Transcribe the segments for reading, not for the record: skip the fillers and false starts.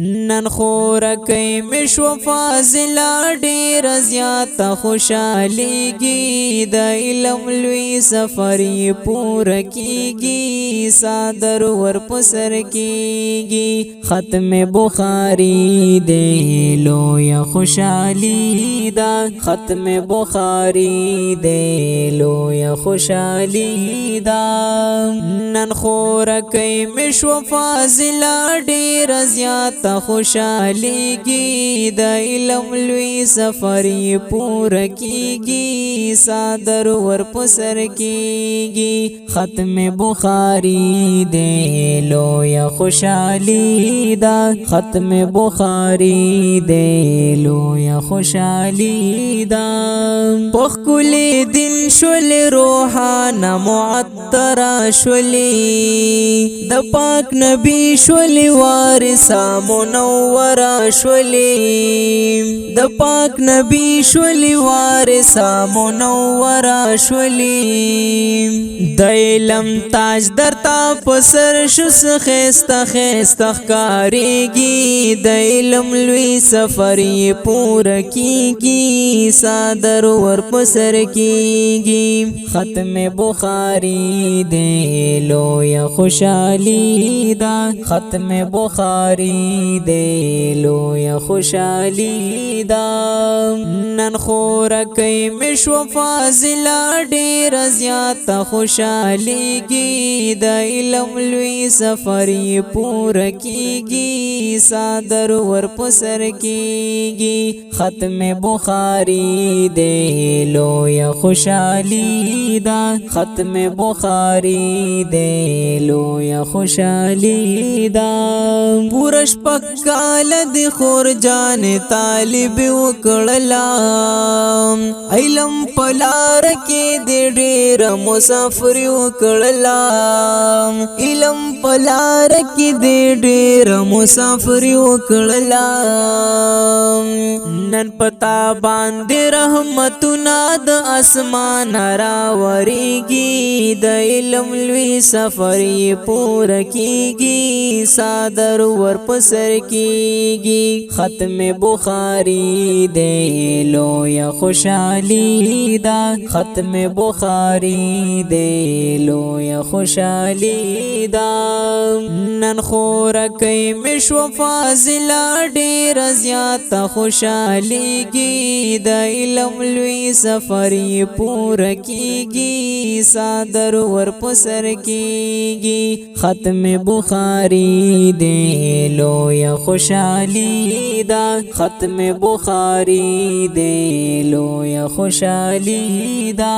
نن خورکی مشو فاضلا ډیر زیات خوشاليږي د علم لوی سفر پوره کیږي صادر ور پسر کیږي ختم بخاری دې لوی خوشالي دا ختم بخاری دې لوی خوشالي دا نن خورکی مشو فاضلا ډیر زیات خوشاليږي د علم لوی سفر پوره کیږي صادر ور پسر کیږي ختم بخاری دې لوی خوشالي دا ختم بخاری دې لوی خوشالي دا پخکل دل شول روحانه معطر شولي د پاک نبی شولي وارثا منور شولي د پاک نبی شولي وارثا منور شولي د علم تاج درتا پسر شس خيستا خيستا ښکاریږي د علم لوی سفر پوره کیږي صادر ور پسر کیږي ختم بخاری دې لوی خوشالي دا ختم بخاری دې لوی خوشالي دا نن خورکی مشو فاضلا ډیر زیات خوشاليږي د علم لوی سفر پوره کیږي صادر ور پسر کیږي ختم بخاری دې لوی خوشالي دا ختم بخاری دې لوی خوشالي دا پورش پکال دی خور جان طالب وکړلا علم پلار کې دې ډېر مسافر وکړلا علم پلار کې دې ډېر مسافر وکړلا نن پتا باندې رحمتونه د اسمان راوريږي د علم لوی سفر پوره کیږي صادر ور پسر کیږي ختم بخاری دې لوی خوشالي دا ختم بخاری دې لوی خوشالي دا نن خورکی مشو فاضلا ډیر زیات خوشاليږي د علم لوی سفر پوره کیږي صادر ور پسر کیږي ختم بخاری دې لوی خوشالي دا ختم بخاری دې لوی خوشالي دا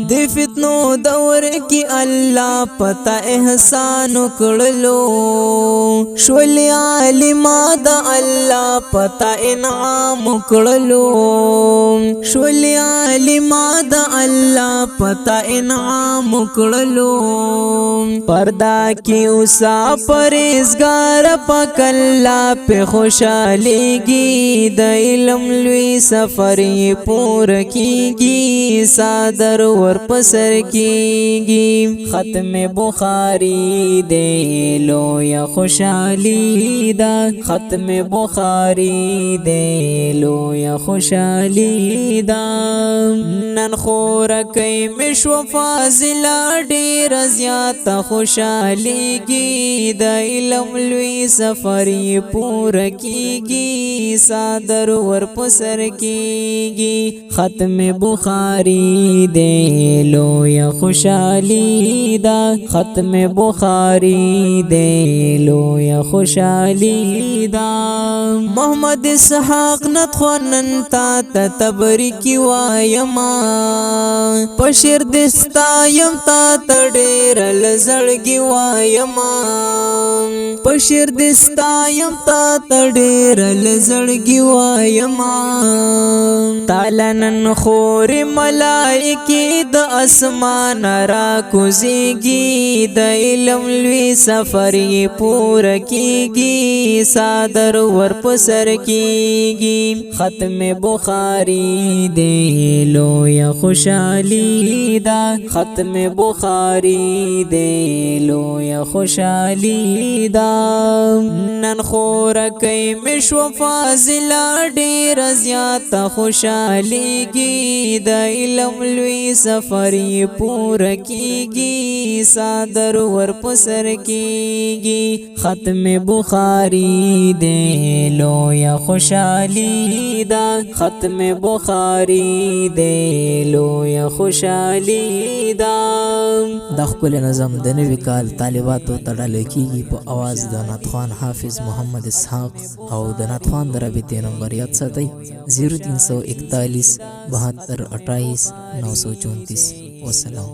د فتنو دور کې الله پتا احسان کړلو شولي عالم دا الله پتا انعام کړلو شولي عالم دا الله پتا انعام کړلو پردا کې اوسا پرهیزګار پاک الله په خوشاليږي د علم لوی سفر پوره کیږي صادر ور پسر کیږي ختم بخاری دې لوی خوشالي دا ختم بخاری دې لوی خوشالي دا نن خورکی مشو فاضلا ډیر زیات خوشاليږي د علم لوی سفر پوره کیږي صادر ور پسر کیږي ختم بخاری دې لوی خوشالي دا ختم بخاری دې لوی خوشالي دا محمد اسحاق نتخوانن تا تبریکی وایما پشیر دستا یم تا تډیر لزړګي وایما پشیر دستا یم تا تډیر لزړګي وایما تعالی نن خور ملائکی د اسمان را کوزیږي د علم لوی سفر پوره کیږي صادر ور پسر کیږي ختم بخاری دې لوی خوشالي دا ختم بخاری دې لوی خوشالي دا نن خورکی مشو فاضله ډیر زیات خوشالېږي د علم لوی سفر یې پوره کیږي صادر ور پسر کیږي ختم بخاری دے لویا خوشحالی دا ختم بخاری دے لویا خوشحالی دا د خپل نظم د نوي کال طالباتو تړل کیږي په आवाज د ناتخوان حافظ محمد اسحاق او د ناتخوان د رابطې نمبر یاد ساتئ 0341 72 28 934 والسلام.